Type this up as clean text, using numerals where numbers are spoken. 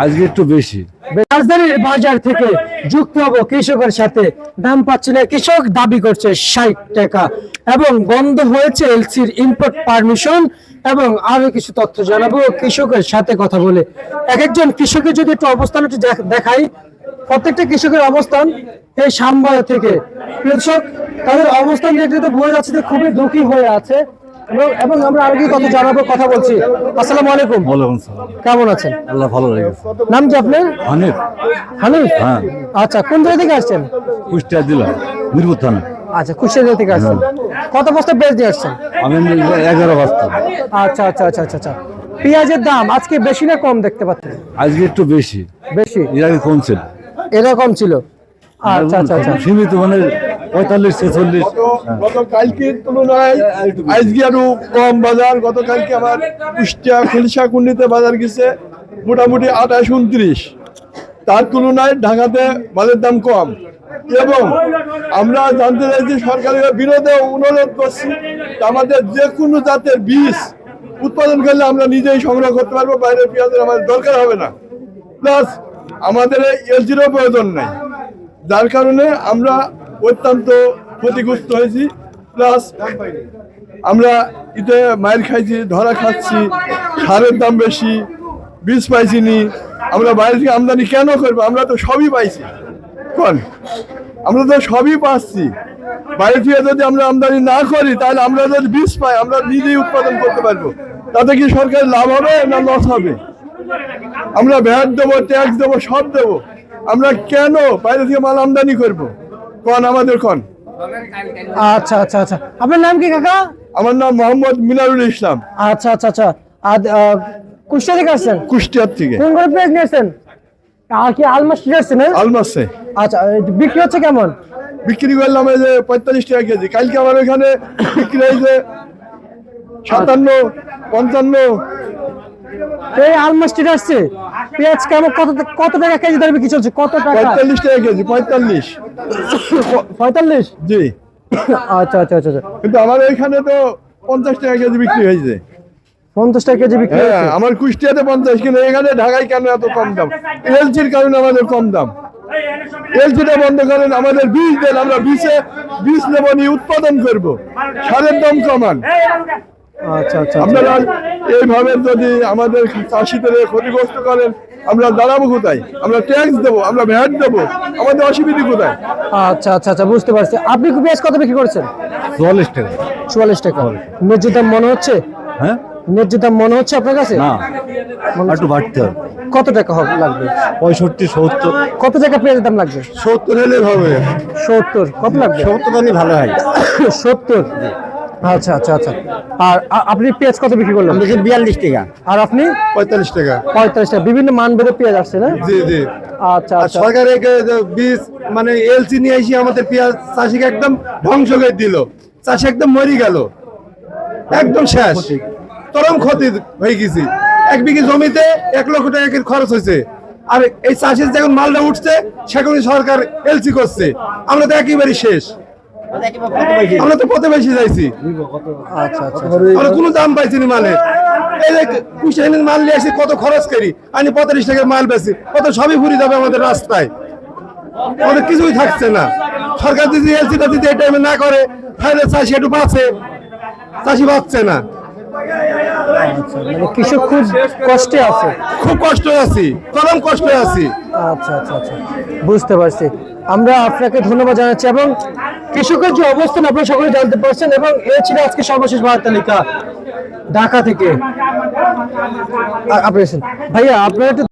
আজকে একটু বেশি। রাজধানীর বাজার থেকে যুক্ত হব কৃষকের সাথে। দাম পাচ্ছে না, কৃষক দাবি করছে 60 টাকা এবং বন্ধ হয়েছে এলসির ইম্পোর্ট পারমিশন এবং আরো কিছু তথ্য জানাবো কৃষকের সাথে কথা বলে। এক একজন কৃষকের যদি একটু অবস্থান একটু দেখাই, প্রত্যেকটা কৃষকের অবস্থান এই সাম্বায়া থেকে। কৃষক তাদের অবস্থান দেখলে তো বোঝা যাচ্ছে যে খুবই দুঃখী হয়ে আছে এবং আমরা আরো কি কথা জানাবো, কথা বলছি। আসসালামু আলাইকুম। ওয়ালাইকুম সালাম। কেমন আছেন? আল্লাহ ভালো রেখেছে। নাম কি আপনার? হানিফ। হানিফ? হ্যাঁ। আচ্ছা, কোন জায়গা থেকে আসছেন? কুষ্টিয়া জেলা মিরপুর থানা। আচ্ছা, কুষ্টিয়া থেকে আসছেন। কত বস্তা পেঁয়াজ নিয়ে আসছেন? আমি 11 বস্তা। আচ্ছা আচ্ছা আচ্ছা আচ্ছা আচ্ছা। পেঁয়াজের দাম আজকে বেশি না কম দেখতে পাচ্ছেন? আজকে একটু বেশি। বেশি? এর আগে কম ছিল। এরকম ছিল? আচ্ছা আচ্ছা আচ্ছা। সীমিত মানে 45-46। গতকালকের তুলনায় আজকে আরো কম বাজার। গতকালকে আমার কুষ্টিয়া খুলশাকুন্ডিতে বাজার গেছে মোটামুটি 28-29। তার তুলনায় ঢাকাতে মালের দাম কম এবং আমরা জানতে চাইছি সরকারের বিরোধে অনুরোধ করছি আমাদের যে কোনো জাতের বীজ উৎপাদন করলে আমরা নিজেই সংগ্রহ করতে পারবো, বাইরের পেঁয়াজের আমাদের দরকার হবে না। প্লাস আমাদের এলজিরও প্রয়োজন নাই, যার কারণে আমরা অত্যন্ত ক্ষতিগ্রস্ত হয়েছি। প্লাস আমরা এতে মায়ের খাইছি, ধরা খাচ্ছি, সারের দাম বেশি, বীজ পাইছি নি। আমরা বাইরে থেকে আমদানি কেন করবো? আমরা তো সবই পাইছি। কোন আমরা তো সবই পাচ্ছি। বাইরে থেকে যদি আমরা আমদানি না করি তাহলে আমরা যদি বীজ পাই আমরা নিজেই উৎপাদন করতে পারবো। তাতে কি সরকারের লাভ হবে না লস হবে? আমরা ভ্যাট দেবো, ট্যাক্স দেবো, সব দেবো। আমরা কেন বাইরে থেকে মাল আমদানি করবো? কোন আমাদের কোন। আচ্ছা আচ্ছা আচ্ছা। আপনার নাম কি কাকা? আমার নাম মোহাম্মদ মিনারুল ইসলাম। আচ্ছা আচ্ছা আচ্ছা। আর কুষ্টিয়া থেকে আসছেন? কুষ্টিয়ার থেকে। কোন করে পেঁয়াজ নিয়েছেন? আর কি আলমাস ঠিক আছে না? আলমাসে। আচ্ছা, বিক্রি হচ্ছে কেমন? বিক্রি করলাম এই যে 45 টাকা কেজি। কালকে আমার ওখানে বিক্রি হয়েছে 57-55। এই আলমাস ঠিক আসছে। পেঁয়াজ কেমন, কত টাকা কেজি দরে বিক্রি চলছে? কত টাকা? 45 টাকা কেজি। 45। 45? জি। আচ্ছা আচ্ছা আচ্ছা আচ্ছা। কিন্তু আমার এখানে তো 50 টাকা কেজি বিক্রি হয়েছে। 50 টাকা কেজি বিক্রি হ্যাঁ, হচ্ছে? আমার কুষ্টিয়াতে 50, কিন্তু এখানে ঢাকায় কেন এত কম দাম? এলজির কারণে আমাদের কম দাম। এলজিটা বন্ধ করেন, আমাদের বীজ দেন, আমরা বীজ নেব, নিয়ে উৎপাদন করব। সারের দাম কমান। আচ্ছা আচ্ছা। আপনারা এইভাবে যদি আমাদের চাষিদের ক্ষতিগ্রস্ত করেন আমরা দাঁড়াবো কোথায়? আমরা ট্যাক্স দেবো, আমরা ভ্যাট দেবো, আমাদের অসুবিধা কোথায়? আচ্ছা আচ্ছা আচ্ছা, বুঝতে পারছি। আপনি পেঁয়াজ কত বিক্রি করছেন? 44 টাকা। 44 টাকা ন্যায্য দাম মনে হচ্ছে? হ্যাঁ, ন্যায্য দাম মনে হচ্ছে আপনার কাছে? না একটু বাড়তে হবে। কত টাকা হবে লাগবে? 65-70। কত টাকা পেঁয়াজের দাম লাগবে? 70 হলে হবে। 70? কত লাগবে? 70 হলে ভালো হয়। 70? আচ্ছা আচ্ছা আচ্ছা। আর আপনি পেঁয়াজ কত বিক্রি করলেন? 42 টাকা। আর আপনি? 45 টাকা। 45 টাকা। বিভিন্ন মান ভেদে পেঁয়াজ আসছে না? জি জি। আচ্ছা আচ্ছা। সরকার বীজ মানে এলসি নিয়ে এসে আমাদের পেঁয়াজ চাষিকে একদম ধ্বংস করে দিল। চাষি একদম মরে গেল, একদম শেষ, চরম ক্ষতি হয়ে গেছি। 1 বিঘে জমিতে 1 লক্ষ টাকা খরচ হয়েছে। আর এই চাষের যখন মালটা উঠছে সেখানে সরকার এলসি করছে। আমরা তো একেবারে শেষ, আমরা তো প্রতিবেশী যাইছি। আচ্ছা আচ্ছা। আমরা কোনো দাম পাইছি না মালের। এই যে কুষ্টিয়ার মাল নিয়ে আসি, কত খরচ করি, আমি 45 টাকার মাল বেশি, কত সবই ঘুরে যাবে আমাদের রাস্তায়, আমাদের কিছুই থাকছে না। সরকার যদি এলসিটা যদি এই টাইমে না করে তাহলে চাষি একটু বাঁচে, চাষি বাঁচছে না। মানে কৃষক খুব কষ্টে আছে। খুব কষ্ট আছি, চরম কষ্টে আছি। আচ্ছা আচ্ছা আচ্ছা, বুঝতে পারছি। আমরা আপনাকে ধন্যবাদ জানাচ্ছি এবং কৃষকের যে অবস্থান আপনারা সকলে জানতে পারছেন। এবং এ ছিল আজকে সর্বশেষ বাজার তালিকা ঢাকা থেকে। ভাইয়া আপনারা একটু